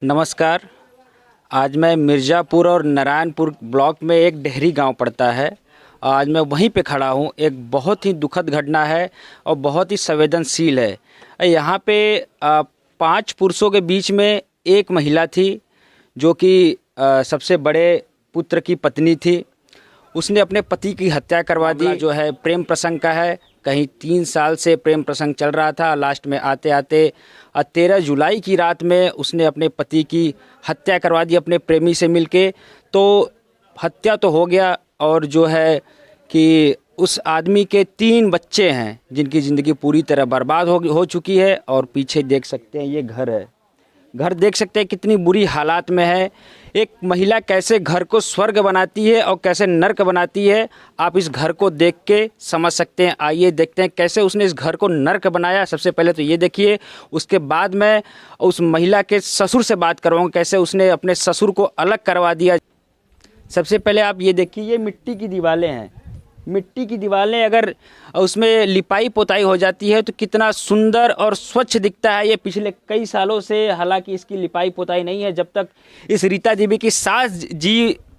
नमस्कार। आज मैं मिर्ज़ापुर और नारायणपुर ब्लॉक में एक डेहरी गांव पड़ता है। आज मैं वहीं पे खड़ा हूं। एक बहुत ही दुखद घटना है और बहुत ही संवेदनशील है। यहाँ पे 5 पुरुषों के बीच में एक महिला थी जो कि सबसे बड़े पुत्र की पत्नी थी। उसने अपने पति की हत्या करवा दी। जो है प्रेम प्रसंग का है। कहीं 3 साल से प्रेम प्रसंग चल रहा था। लास्ट में आते आते 13 जुलाई की रात में उसने अपने पति की हत्या करवा दी अपने प्रेमी से मिलके। तो हत्या तो हो गया और जो है कि उस आदमी के 3 बच्चे हैं जिनकी ज़िंदगी पूरी तरह बर्बाद हो चुकी है। और पीछे देख सकते हैं ये घर है। घर देख सकते हैं कितनी बुरी हालात में है। एक महिला कैसे घर को स्वर्ग बनाती है और कैसे नर्क बनाती है, आप इस घर को देख के समझ सकते हैं। आइए देखते हैं कैसे उसने इस घर को नर्क बनाया। सबसे पहले तो ये देखिए, उसके बाद मैं उस महिला के ससुर से बात करवाऊँगा कैसे उसने अपने ससुर को अलग करवा दिया। सबसे पहले आप ये देखिए, ये मिट्टी की दीवारें हैं। मिट्टी की दीवारें अगर उसमें लिपाई पोताई हो जाती है तो कितना सुंदर और स्वच्छ दिखता है। ये पिछले कई सालों से हालांकि इसकी लिपाई पोताई नहीं है। जब तक इस रीता देवी की सास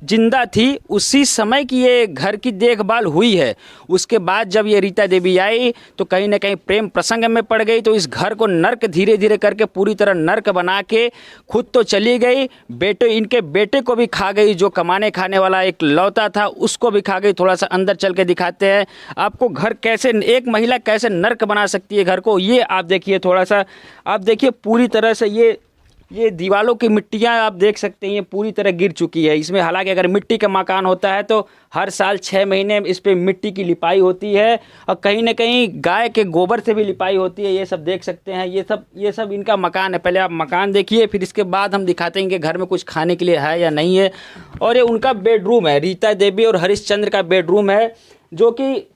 जिंदा थी उसी समय की ये घर की देखभाल हुई है। उसके बाद जब ये रीता देवी आई तो कहीं ना कहीं प्रेम प्रसंग में पड़ गई। तो इस घर को नर्क धीरे धीरे करके पूरी तरह नर्क बना के खुद तो चली गई, इनके बेटे को भी खा गई। जो कमाने खाने वाला एक लौता था उसको भी खा गई। थोड़ा सा अंदर चल के दिखाते हैं आपको घर कैसे एक महिला कैसे नर्क बना सकती है घर को। ये आप देखिए, थोड़ा सा आप देखिए, पूरी तरह से ये दीवालों की मिट्टियाँ आप देख सकते हैं ये पूरी तरह गिर चुकी है। इसमें हालांकि अगर मिट्टी का मकान होता है तो हर साल 6 महीने इस पे मिट्टी की लिपाई होती है और कहीं ना कहीं गाय के गोबर से भी लिपाई होती है। ये सब देख सकते हैं, ये सब इनका मकान है। पहले आप मकान देखिए, फिर इसके बाद हम दिखाते हैं कि घर में कुछ खाने के लिए है या नहीं है। और ये उनका बेडरूम है, रीता देवी और हरिश्चंद्र का बेडरूम है, जो कि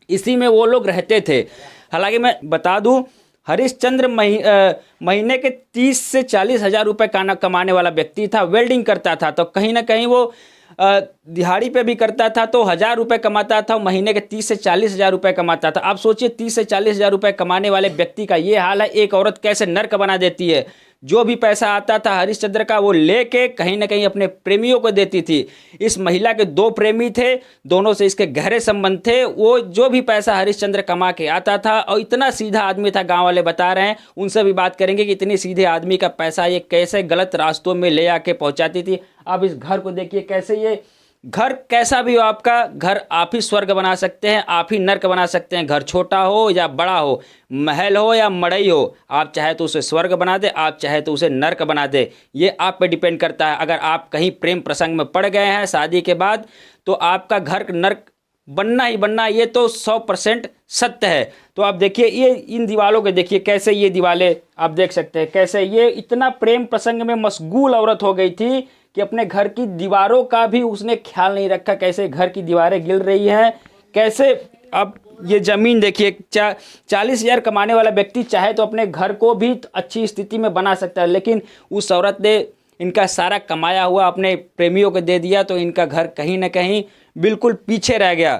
इसी में वो लोग रहते थे। हालांकि मैं बता दूं, हरिश्चंद्र महीने के 30 से 40 हज़ार रुपये कमाने वाला व्यक्ति था। वेल्डिंग करता था तो कहीं ना कहीं वो दिहाड़ी पे भी करता था तो 1,000 रुपये कमाता था। महीने के 30 से 40 हज़ार रुपये कमाता था। आप सोचिए 30 से 40 हज़ार रुपये कमाने वाले व्यक्ति का ये हाल है। एक औरत कैसे नर्क बना देती है। जो भी पैसा आता था हरिश्चंद्र का वो लेके कहीं ना कहीं अपने प्रेमियों को देती थी। इस महिला के 2 प्रेमी थे, दोनों से इसके गहरे संबंध थे। वो जो भी पैसा हरिश्चंद्र कमा के आता था, और इतना सीधा आदमी था, गांव वाले बता रहे हैं, उनसे भी बात करेंगे कि इतने सीधे आदमी का पैसा ये कैसे गलत रास्तों में ले आके पहुंचाती थी। आप इस घर को देखिए, कैसे ये घर कैसा भी हो, आपका घर आप ही स्वर्ग बना सकते हैं, आप ही नर्क बना सकते हैं। घर छोटा हो या बड़ा हो, महल हो या मड़ई हो, आप चाहे तो उसे स्वर्ग बना दे, आप चाहे तो उसे नर्क बना दे। ये आप पे डिपेंड करता है। अगर आप कहीं प्रेम प्रसंग में पड़ गए हैं शादी के बाद तो आपका घर नर्क बनना ही बनना, ये तो 100% सत्य है। तो आप देखिए, ये इन दीवालों के देखिए कैसे ये दीवारें आप देख सकते हैं कैसे ये इतना प्रेम प्रसंग में मशगूल औरत हो गई थी कि अपने घर की दीवारों का भी उसने ख्याल नहीं रखा। कैसे घर की दीवारें गिर रही हैं, कैसे अब ये ज़मीन देखिए। 40 हज़ार कमाने वाला व्यक्ति चाहे तो अपने घर को भी अच्छी स्थिति में बना सकता है, लेकिन उस औरत ने इनका सारा कमाया हुआ अपने प्रेमियों को दे दिया तो इनका घर कहीं ना कहीं बिल्कुल पीछे रह गया।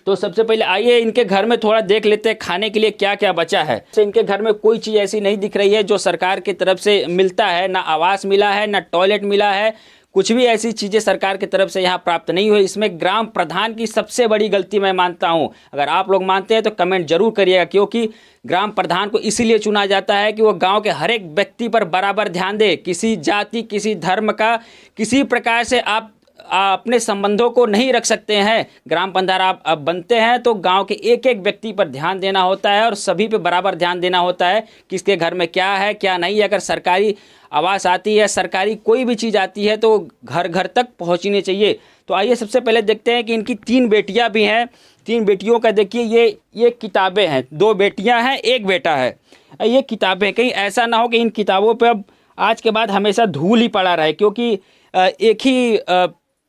तो सबसे पहले आइए इनके घर में थोड़ा देख लेते हैं खाने के लिए क्या क्या बचा है। इनके घर में कोई चीज़ ऐसी नहीं दिख रही है जो सरकार की तरफ से मिलता है। ना आवास मिला है, ना टॉयलेट मिला है, कुछ भी ऐसी चीज़ें सरकार की तरफ से यहाँ प्राप्त नहीं हुई। इसमें ग्राम प्रधान की सबसे बड़ी गलती मैं मानता हूँ। अगर आप लोग मानते हैं तो कमेंट जरूर करिएगा, क्योंकि ग्राम प्रधान को इसीलिए चुना जाता है कि वो गांव के हर एक व्यक्ति पर बराबर ध्यान दे। किसी जाति, किसी धर्म का किसी प्रकार से आप अपने संबंधों को नहीं रख सकते हैं। ग्राम प्रधान आप बनते हैं तो गांव के एक एक व्यक्ति पर ध्यान देना होता है और सभी पे बराबर ध्यान देना होता है, किसके घर में क्या है क्या नहीं। अगर सरकारी आवास आती है, सरकारी कोई भी चीज़ आती है तो घर घर तक पहुंचनी चाहिए। तो आइए सबसे पहले देखते हैं कि इनकी 3 बेटियां भी हैं। 3 बेटियों का देखिए ये किताबें हैं। 2 बेटियां हैं, 1 बेटा है। ये किताबें, कहीं ऐसा ना हो कि इन किताबों पे अब आज के बाद हमेशा धूल ही पड़ा रहे, क्योंकि एक ही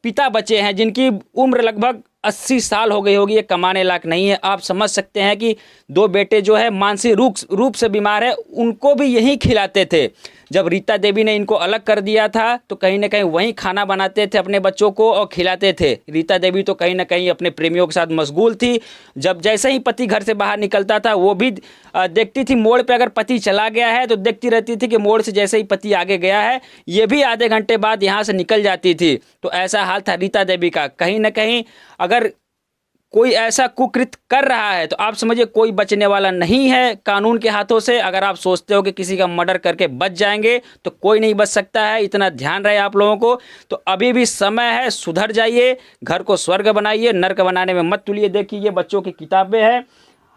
पिता बचे हैं जिनकी उम्र लगभग 80 साल हो गई होगी। ये कमाने लायक नहीं है। आप समझ सकते हैं कि 2 बेटे जो है मानसिक रूप से बीमार है, उनको भी यही खिलाते थे। जब रीता देवी ने इनको अलग कर दिया था तो कहीं ना कहीं वहीं खाना बनाते थे अपने बच्चों को और खिलाते थे। रीता देवी तो कहीं ना कहीं अपने प्रेमियों के साथ मशगूल थी। जब जैसे ही पति घर से बाहर निकलता था वो भी देखती थी मोड़ पे अगर पति चला गया है तो देखती रहती थी कि मोड़ से जैसे ही पति आगे गया है ये भी आधे घंटे बाद यहाँ से निकल जाती थी। तो ऐसा हाल था रीता देवी का। कहीं ना कहीं अगर कोई ऐसा कुकृत्य कर रहा है तो आप समझिए कोई बचने वाला नहीं है कानून के हाथों से। अगर आप सोचते हो कि किसी का मर्डर करके बच जाएंगे तो कोई नहीं बच सकता है, इतना ध्यान रहे आप लोगों को। तो अभी भी समय है, सुधर जाइए, घर को स्वर्ग बनाइए, नर्क बनाने में मत तुलिए। देखिए ये बच्चों की किताबें हैं।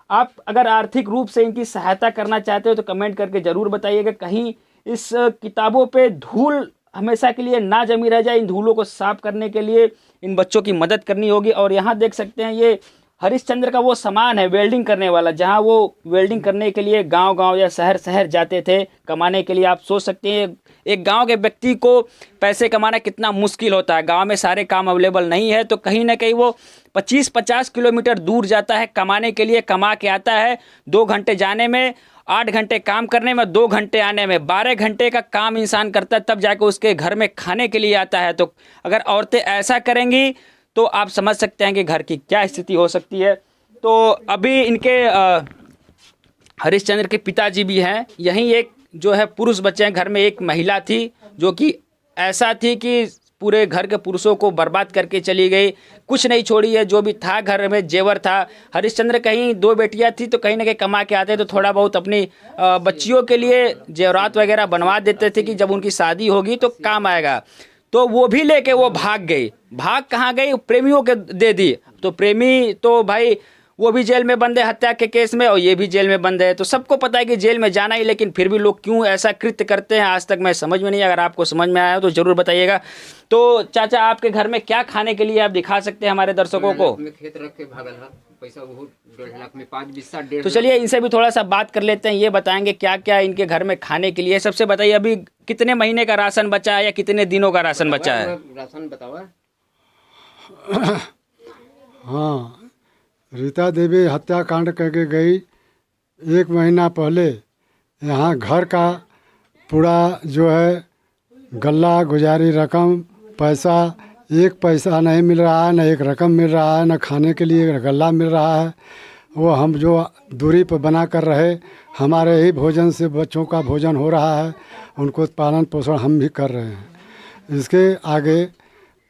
आप अगर आर्थिक रूप से इनकी सहायता करना चाहते हो तो कमेंट करके ज़रूर बताइएगा, कहीं इस किताबों पे धूल हमेशा के लिए ना जमी रह जाए। इन धूलों को साफ करने के लिए इन बच्चों की मदद करनी होगी। और यहाँ देख सकते हैं ये हरिश्चंद्र का वो सामान है वेल्डिंग करने वाला, जहाँ वो वेल्डिंग करने के लिए गांव-गांव या शहर-शहर जाते थे कमाने के लिए। आप सोच सकते हैं एक गांव के व्यक्ति को पैसे कमाना कितना मुश्किल होता है, गांव में सारे काम अवेलेबल नहीं है। तो कहीं ना कहीं वो 25-50 किलोमीटर दूर जाता है कमाने के लिए, कमा के आता है 2 घंटे जाने में, 8 घंटे काम करने में, 2 घंटे आने में, 12 घंटे का काम इंसान करता है तब जाके उसके घर में खाने के लिए आता है। तो अगर औरतें ऐसा करेंगी तो आप समझ सकते हैं कि घर की क्या स्थिति हो सकती है। तो अभी इनके हरिश्चंद्र के पिताजी भी हैं, यहीं एक जो है पुरुष बच्चे हैं, घर में एक महिला थी जो कि ऐसा थी कि पूरे घर के पुरुषों को बर्बाद करके चली गई, कुछ नहीं छोड़ी है। जो भी था घर में जेवर था। हरिश्चंद्र कहीं 2 बेटियां थी तो कहीं ना कहीं कमा के आते तो थोड़ा बहुत अपनी बच्चियों के लिए जेवरात वगैरह बनवा देते थे कि जब उनकी शादी होगी तो काम आएगा। तो वो भी लेके वो भाग गई। भाग कहाँ गई? प्रेमियों के दे दी। तो प्रेमी तो भाई वो भी जेल में बंद है हत्या के केस में, और ये भी जेल में बंद है। तो सबको पता है कि जेल में जाना ही, लेकिन फिर भी लोग क्यों ऐसा कृत्य करते हैं आज तक मैं समझ में नहीं। अगर आपको समझ में आया तो जरूर बताइएगा। तो चाचा आपके घर में क्या खाने के लिए आप दिखा सकते हैं हमारे दर्शकों को? खेत रख के भागल है, पैसा बहुत 1.5 लाख में 5 बिस्सा 1.5। तो चलिए इनसे भी थोड़ा सा बात कर लेते हैं, ये बताएंगे क्या क्या इनके घर में खाने के लिए। सबसे बताइए अभी कितने महीने का राशन बचा है या कितने दिनों का राशन बचा है? राशन बताओ। हाँ, रीता देवी हत्याकांड करके गई 1 महीना पहले। यहाँ घर का पूरा जो है गल्ला गुजारी रकम पैसा, 1 पैसा नहीं मिल रहा है, न 1 रकम मिल रहा है, न खाने के लिए गल्ला मिल रहा है। वो हम जो दूरी पर बना कर रहे, हमारे ही भोजन से बच्चों का भोजन हो रहा है, उनको पालन पोषण हम भी कर रहे हैं। इसके आगे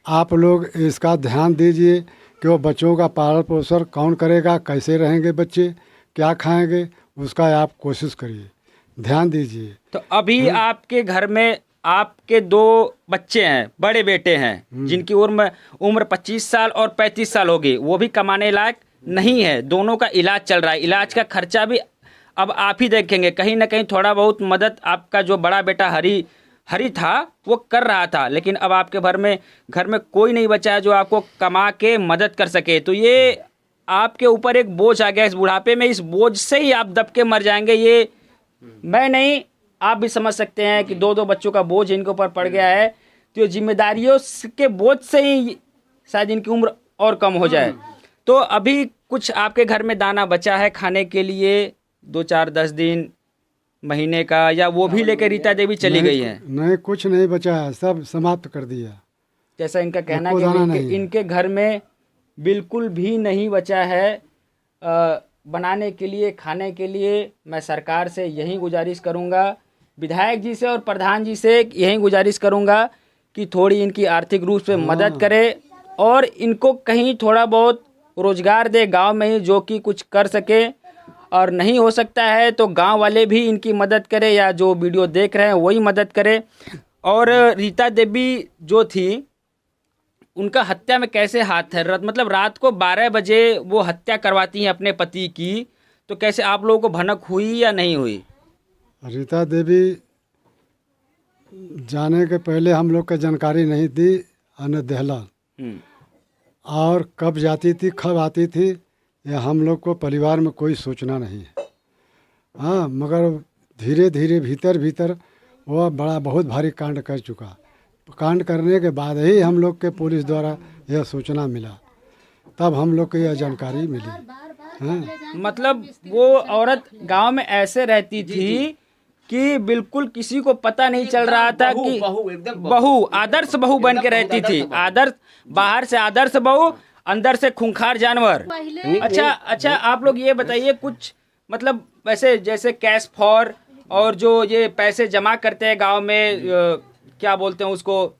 आप लोग इसका ध्यान दीजिए कि वो बच्चों का पालन पोषण कौन करेगा, कैसे रहेंगे बच्चे, क्या खाएंगे, उसका आप कोशिश करिए, ध्यान दीजिए। तो अभी आपके घर में आपके 2 बच्चे हैं, बड़े बेटे हैं जिनकी उम्र 25 साल और 35 साल होगी, वो भी कमाने लायक नहीं है। दोनों का इलाज चल रहा है, इलाज का खर्चा भी अब आप ही देखेंगे। कहीं ना कहीं थोड़ा बहुत मदद आपका जो बड़ा बेटा हरी था वो कर रहा था, लेकिन अब आपके घर में कोई नहीं बचा है जो आपको कमा के मदद कर सके। तो ये आपके ऊपर एक बोझ आ गया इस बुढ़ापे में, इस बोझ से ही आप दब के मर जाएंगे। ये मैं नहीं, आप भी समझ सकते हैं कि 2 बच्चों का बोझ इनके ऊपर पड़ गया है। तो जिम्मेदारियों के बोझ से ही शायद इनकी उम्र और कम हो जाए। तो अभी कुछ आपके घर में दाना बचा है खाने के लिए 2, 4, 10 दिन महीने का, या वो भी लेके रीता देवी चली गई हैं? नहीं, कुछ नहीं बचा है, सब समाप्त कर दिया। जैसा इनका कहना है कि इनके घर में बिल्कुल भी नहीं बचा है बनाने के लिए, खाने के लिए। मैं सरकार से यही गुजारिश करूंगा, विधायक जी से और प्रधान जी से यही गुजारिश करूंगा कि थोड़ी इनकी आर्थिक रूप से मदद करे और इनको कहीं थोड़ा बहुत रोजगार दे गांव में ही, जो कि कुछ कर सके। और नहीं हो सकता है तो गांव वाले भी इनकी मदद करें, या जो वीडियो देख रहे हैं वही मदद करें। और रीता देवी जो थी उनका हत्या में कैसे हाथ है? मतलब रात को 12 बजे वो हत्या करवाती हैं अपने पति की, तो कैसे आप लोगों को भनक हुई या नहीं हुई? रीता देवी जाने के पहले हम लोग को जानकारी नहीं दी, अन दहला और कब जाती थी कब आती थी या हम लोग को परिवार में कोई सूचना नहीं है। हाँ, मगर धीरे धीरे भीतर वह बहुत भारी कांड कर चुका। कांड करने के बाद ही हम लोग के पुलिस द्वारा यह सूचना मिला, तब हम लोग को यह जानकारी मिली। हाँ। मतलब वो औरत गांव में ऐसे रहती थी कि बिल्कुल किसी को पता नहीं चल रहा था बहू, कि बहू, एकदम बहू आदर्श बहू बन के एकदम रहती थी, आदर्श बहू। आदर्श बाहर से आदर्श बहू, अंदर से खूंखार जानवर। अच्छा अच्छा, आप लोग ये बताइए कुछ मतलब वैसे जैसे कैश फॉर और जो ये पैसे जमा करते हैं गांव में, क्या बोलते हैं उसको,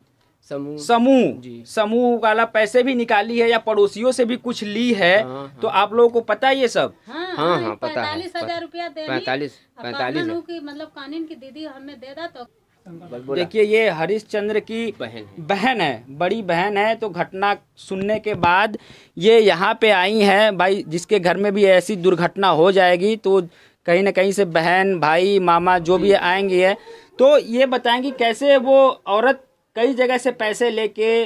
समूह समूह, समूह वाला पैसे भी निकाली है या पड़ोसियों से भी कुछ ली है? तो आप लोगों को पता है ये सब? हाँ, पता है। 45,000 रुपया दे 45 की मतलब कानून की दीदी हमें दे दा तो देखिए ये हरिश्चंद्र की बहन है, बड़ी बहन है। तो घटना सुनने के बाद ये यहाँ पे आई हैं। भाई जिसके घर में भी ऐसी दुर्घटना हो जाएगी तो कहीं ना कहीं से बहन भाई मामा जो भी आएंगे है, तो ये बताएंगी कैसे वो औरत कई जगह से पैसे लेके,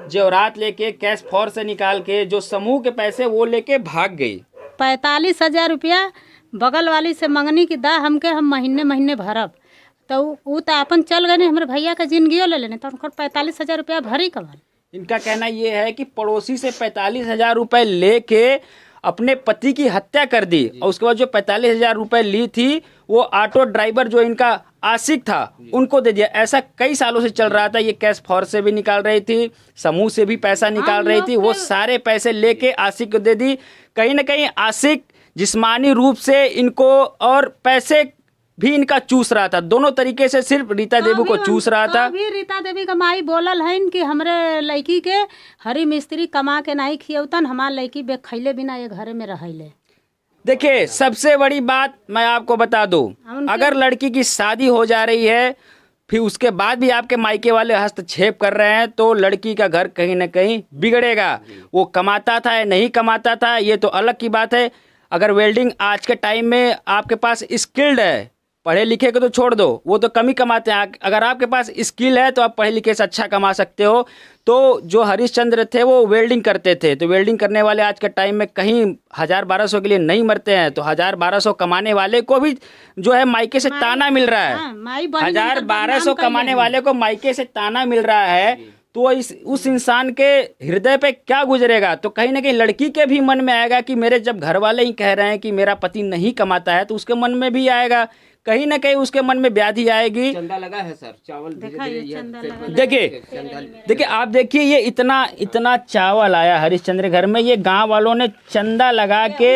जेवरात लेके, कैश फॉर से निकाल के, जो समूह के पैसे वो लेके भाग गई। 45,000 रुपया बगल वाली से मंगनी की दा हमके, हम महीने महीने भरब तो वो तो अपन चल गए नहीं, हमारे भैया का जिंदगी ले लेने तो उनका 45,000 रुपया भरी कमाल। इनका कहना ये है कि पड़ोसी से 45,000 रुपए लेके अपने पति की हत्या कर दी और उसके बाद जो 45,000 रुपए ली थी वो ऑटो ड्राइवर जो इनका आशिक था उनको दे दिया। ऐसा कई सालों से चल रहा था। ये कैश फॉर से भी निकाल रही थी, समूह से भी पैसा निकाल रही थी, वो सारे पैसे लेके आशिक को दे दी। कहीं ना कहीं आशिक जिस्मानी रूप से इनको और पैसे भी इनका चूस रहा था, दोनों तरीके से सिर्फ रीता देवी को चूस रहा था। अभी रीता देवी का माई बोलल है कि हमरे लड़की के हरी मिस्त्री कमा के नहीं खियौतन, हमार लड़की बेखैले बिना ये घरे में रहले। देखिए सबसे बड़ी बात मैं आपको बता दूं, अगर लड़की की शादी हो जा रही है फिर उसके बाद भी आपके मायके वाले हस्तक्षेप कर रहे हैं तो लड़की का घर कहीं ना कहीं बिगड़ेगा। वो कमाता था या नहीं कमाता था ये तो अलग की बात है। अगर वेल्डिंग आज के टाइम में आपके पास स्किल्ड है, पढ़े लिखे को तो छोड़ दो, वो तो कम ही कमाते हैं। अगर आपके पास स्किल है तो आप पढ़े लिखे से अच्छा कमा सकते हो। तो जो हरिश्चंद्र थे वो वेल्डिंग करते थे, तो वेल्डिंग करने वाले आज के टाइम में कहीं 1,000-1,200 के लिए नहीं मरते हैं। तो 1,000-1,200 कमाने वाले को भी जो है मायके से ताना मिल रहा है। 1,000-1,200 कमाने वाले को मायके से ताना मिल रहा है तो उस इंसान के हृदय पे क्या गुजरेगा? तो कहीं ना कहीं लड़की के भी मन में आएगा कि मेरे जब घर वाले ही कह रहे हैं कि मेरा पति नहीं कमाता है तो उसके मन में भी आएगा, कहीं ना कहीं उसके मन में व्याधि आएगी। चंदा लगा है सर, चावल देखिए आप देखिए ये इतना चावल आया हरिश्चंद्र घर में। ये गांव वालों ने चंदा लगा के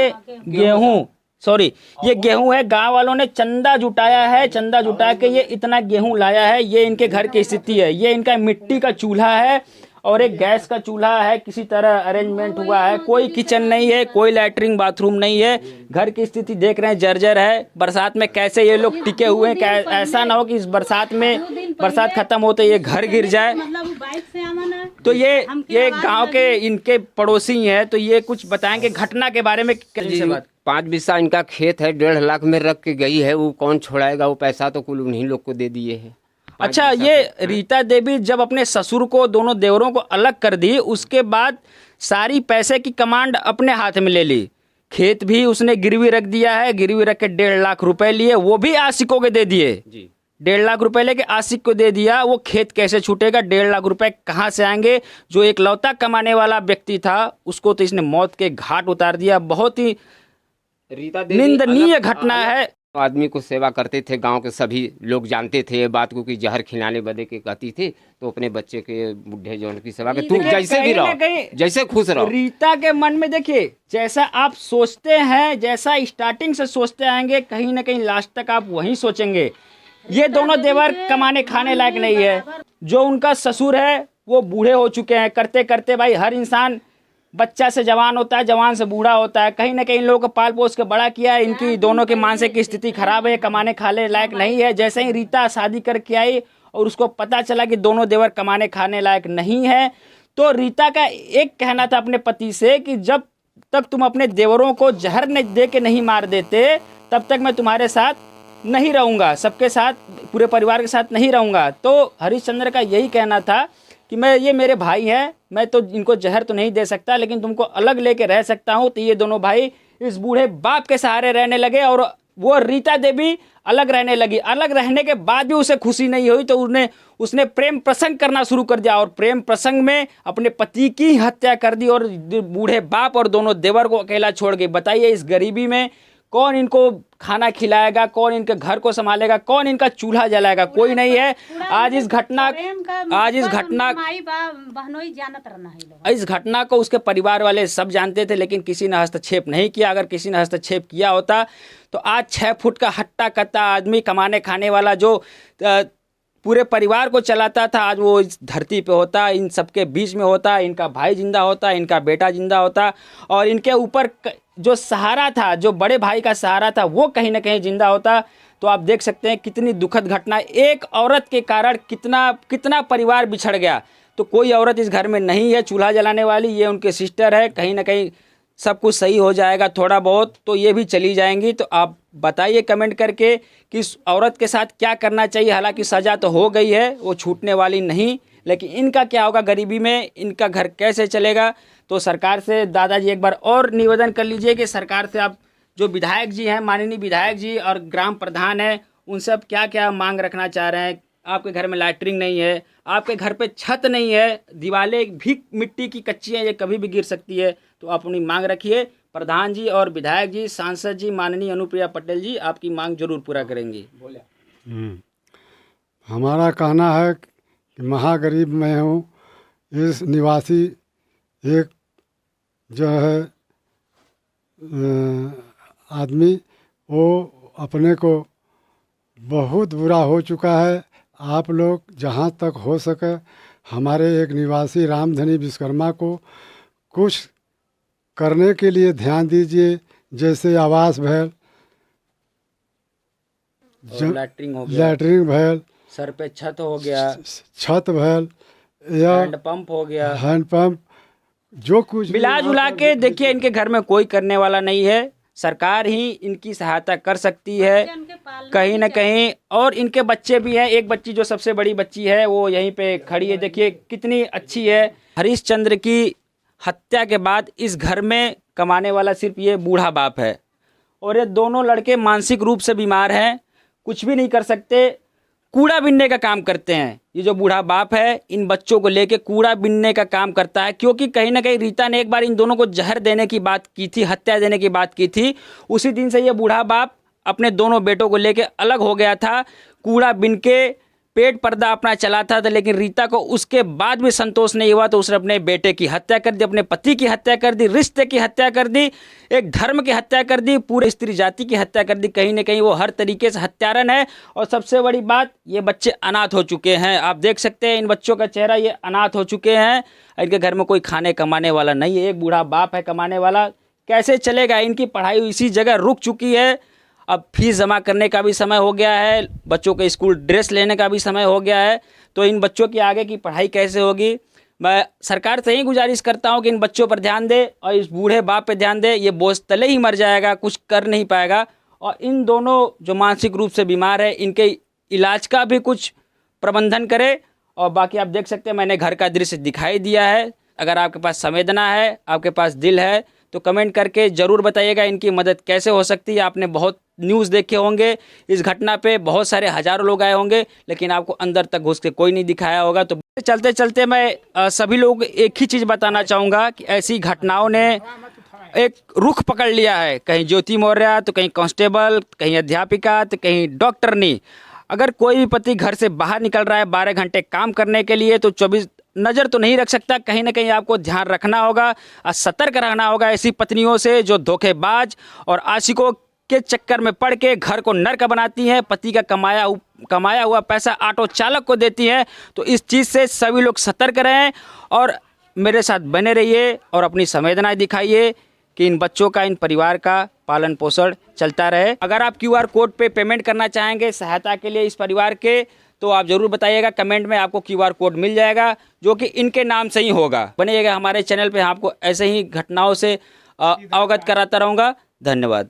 ये गेहूं है, गांव वालों ने चंदा जुटाया है, चंदा जुटा के ये इतना गेहूं लाया है। ये इनके घर की स्थिति है। ये इनका मिट्टी का चूल्हा है और एक गैस का चूल्हा है, किसी तरह अरेंजमेंट हुआ है। कोई किचन नहीं है, कोई लैट्रिन बाथरूम नहीं है। घर की स्थिति देख रहे हैं, जर्जर है। बरसात में कैसे ये लोग टिके हुए हैं, ऐसा ना हो कि इस बरसात खत्म होते ये घर गिर जाए। तो ये गांव के इनके पड़ोसी हैं, तो ये कुछ बताएंगे घटना के बारे में। कैसे बात? 5 बिस्सा इनका खेत है, 1.5 लाख में रख के गई है। वो कौन छोड़ाएगा? वो पैसा तो कुल उन्हीं लोग को दे दिए है। अच्छा, ये रीता देवी जब अपने ससुर को, दोनों देवरों को अलग कर दी, उसके बाद सारी पैसे की कमांड अपने हाथ में ले ली। खेत भी उसने गिरवी रख दिया है, गिरवी रख के 1.5 लाख रुपए लिए, वो भी आशिकों के दे दिए। 1.5 लाख रुपए लेके आशिक को दे दिया। वो खेत कैसे छूटेगा? 1.5 लाख रुपए कहाँ से आएंगे? जो एक लौता कमाने वाला व्यक्ति था उसको तो इसने मौत के घाट उतार दिया। बहुत ही निंदनीय घटना है। आदमी को सेवा करते थे, गांव के सभी लोग जानते थे ये बात को कि जहर खिलाने बदे के कहती थी। तो अपने बच्चे के बुढ़े जौन की सेवा के, तुम जैसे भी रहो, जैसे खुश रहो। रीता के मन में देखिए, जैसा आप सोचते हैं, जैसा स्टार्टिंग से सोचते आएंगे, कहीं ना कहीं लास्ट तक आप वही सोचेंगे। ये दोनों देवर कमाने खाने लायक नहीं है। जो उनका ससुर है वो बूढ़े हो चुके हैं। करते करते भाई हर इंसान बच्चा से जवान होता है, जवान से बूढ़ा होता है। कहीं ना कहीं इन लोगों को पाल पोस के बड़ा किया है। इनकी दोनों की मानसिक स्थिति खराब है, कमाने खाने लायक नहीं है। जैसे ही रीता शादी करके आई और उसको पता चला कि दोनों देवर कमाने खाने लायक नहीं है, तो रीता का एक कहना था अपने पति से कि जब तक तुम अपने देवरों को जहर दे के नहीं मार देते तब तक मैं तुम्हारे साथ नहीं रहूँगा, सबके साथ, पूरे परिवार के साथ नहीं रहूँगा। तो हरिश्चंद्र का यही कहना था कि ये मेरे भाई हैं, मैं तो इनको जहर तो नहीं दे सकता, लेकिन तुमको अलग लेके रह सकता हूँ। तो ये दोनों भाई इस बूढ़े बाप के सहारे रहने लगे और वो रीता देवी अलग रहने लगी। अलग रहने के बाद भी उसे खुशी नहीं हुई तो उसने प्रेम प्रसंग करना शुरू कर दिया और प्रेम प्रसंग में अपने पति की हत्या कर दी और बूढ़े बाप और दोनों देवर को अकेला छोड़ गई। बताइए इस गरीबी में कौन इनको खाना खिलाएगा, कौन इनके घर को संभालेगा, कौन इनका चूल्हा जलाएगा, कोई नहीं है। आज इस घटना बहनोई जानत रहना है लोग। इस घटना को उसके परिवार वाले सब जानते थे, लेकिन किसी ने हस्तक्षेप नहीं किया। अगर किसी ने हस्तक्षेप किया होता तो आज 6 फुट का हट्टा कट्टा आदमी, कमाने खाने वाला, जो पूरे परिवार को चलाता था, आज वो इस धरती पे होता, इन सबके बीच में होता, इनका भाई जिंदा होता, इनका बेटा जिंदा होता, और इनके ऊपर जो सहारा था, जो बड़े भाई का सहारा था, वो कहीं ना कहीं जिंदा होता। तो आप देख सकते हैं कितनी दुखद घटना, एक औरत के कारण कितना परिवार बिछड़ गया। तो कोई औरत इस घर में नहीं है चूल्हा जलाने वाली, ये उनके सिस्टर है। कहीं ना कहीं सब कुछ सही हो जाएगा, थोड़ा बहुत तो ये भी चली जाएंगी। तो आप बताइए कमेंट करके कि इस औरत के साथ क्या करना चाहिए। हालांकि सज़ा तो हो गई है, वो छूटने वाली नहीं, लेकिन इनका क्या होगा गरीबी में, इनका घर कैसे चलेगा। तो सरकार से दादाजी एक बार और निवेदन कर लीजिए कि सरकार से आप जो विधायक जी हैं, माननीय विधायक जी और ग्राम प्रधान हैं, उन सब क्या क्या मांग रखना चाह रहे हैं। आपके घर में लैट्रिन नहीं है, आपके घर पे छत नहीं है, दीवारें भी मिट्टी की कच्ची हैं, ये कभी भी गिर सकती है। तो आप अपनी मांग रखिए। प्रधान जी और विधायक जी, सांसद जी, माननीय अनुप्रिया पटेल जी आपकी मांग जरूर पूरा करेंगी। हमारा कहना है कि महागरीब मैं हूँ, इस निवासी एक जो है आदमी, वो अपने को बहुत बुरा हो चुका है। आप लोग जहाँ तक हो सके हमारे एक निवासी रामधनी विश्वकर्मा को कुछ करने के लिए ध्यान दीजिए, जैसे आवास भैल, लैटरिन भैल, सर पे छत हो गया, छत भैल, या हैंडपंप हो गया, हैंडपंप, जो कुछ मिला जुला के देखिए इनके घर में कोई करने वाला नहीं है। सरकार ही इनकी सहायता कर सकती है कहीं ना कहीं। और इनके बच्चे भी हैं, एक बच्ची जो सबसे बड़ी बच्ची है वो यहीं पे खड़ी है, देखिए कितनी अच्छी है। हरिश्चंद्र की हत्या के बाद इस घर में कमाने वाला सिर्फ ये बूढ़ा बाप है, और ये दोनों लड़के मानसिक रूप से बीमार हैं, कुछ भी नहीं कर सकते, कूड़ा बीनने का काम करते हैं। ये जो बूढ़ा बाप है इन बच्चों को लेके कूड़ा बीनने का काम करता है, क्योंकि कहीं ना कहीं रीता ने एक बार इन दोनों को जहर देने की बात की थी, हत्या देने की बात की थी। उसी दिन से ये बूढ़ा बाप अपने दोनों बेटों को लेके अलग हो गया था, कूड़ा बीन के पेट पर्दा अपना चलाता था। लेकिन रीता को उसके बाद भी संतोष नहीं हुआ, तो उसने अपने बेटे की हत्या कर दी, अपने पति की हत्या कर दी, रिश्ते की हत्या कर दी, एक धर्म की हत्या कर दी, पूरे स्त्री जाति की हत्या कर दी। कहीं ना कहीं वो हर तरीके से हत्यारन है। और सबसे बड़ी बात, ये बच्चे अनाथ हो चुके हैं। आप देख सकते हैं इन बच्चों का चेहरा, ये अनाथ हो चुके हैं। इनके घर में कोई खाने कमाने वाला नहीं है, एक बूढ़ा बाप है कमाने वाला, कैसे चलेगा। इनकी पढ़ाई इसी जगह रुक चुकी है। अब फीस जमा करने का भी समय हो गया है, बच्चों के स्कूल ड्रेस लेने का भी समय हो गया है। तो इन बच्चों की आगे की पढ़ाई कैसे होगी। मैं सरकार से ही गुजारिश करता हूं कि इन बच्चों पर ध्यान दे और इस बूढ़े बाप पे ध्यान दे। ये बोझ तले ही मर जाएगा, कुछ कर नहीं पाएगा। और इन दोनों जो मानसिक रूप से बीमार है, इनके इलाज का भी कुछ प्रबंधन करे। और बाकी आप देख सकते हैं मैंने घर का दृश्य दिखाई दिया है। अगर आपके पास संवेदना है, आपके पास दिल है, तो कमेंट करके ज़रूर बताइएगा इनकी मदद कैसे हो सकती है। आपने बहुत न्यूज़ देखे होंगे, इस घटना पे बहुत सारे हज़ारों लोग आए होंगे, लेकिन आपको अंदर तक घुस के कोई नहीं दिखाया होगा। तो चलते चलते मैं सभी लोग एक ही चीज़ बताना चाहूँगा कि ऐसी घटनाओं ने एक रुख पकड़ लिया है, कहीं ज्योति मौर्य तो कहीं कांस्टेबल, कहीं अध्यापिका तो कहीं डॉक्टरनी। अगर कोई भी पति घर से बाहर निकल रहा है 12 घंटे काम करने के लिए, तो 24 नज़र तो नहीं रख सकता। कहीं ना कहीं आपको ध्यान रखना होगा, सतर्क रहना होगा ऐसी पत्नियों से जो धोखेबाज और आशिकों के चक्कर में पड़ के घर को नर्क बनाती हैं, पति का कमाया हुआ पैसा ऑटो चालक को देती हैं। तो इस चीज़ से सभी लोग सतर्क रहें और मेरे साथ बने रहिए और अपनी संवेदनाएं दिखाइए कि इन बच्चों का, इन परिवार का पालन पोषण चलता रहे। अगर आप QR कोड पे पेमेंट करना चाहेंगे सहायता के लिए इस परिवार के, तो आप ज़रूर बताइएगा, कमेंट में आपको QR कोड मिल जाएगा जो कि इनके नाम से ही होगा। बनिएगा हमारे चैनल पे, आपको ऐसे ही घटनाओं से अवगत कराता रहूँगा। धन्यवाद।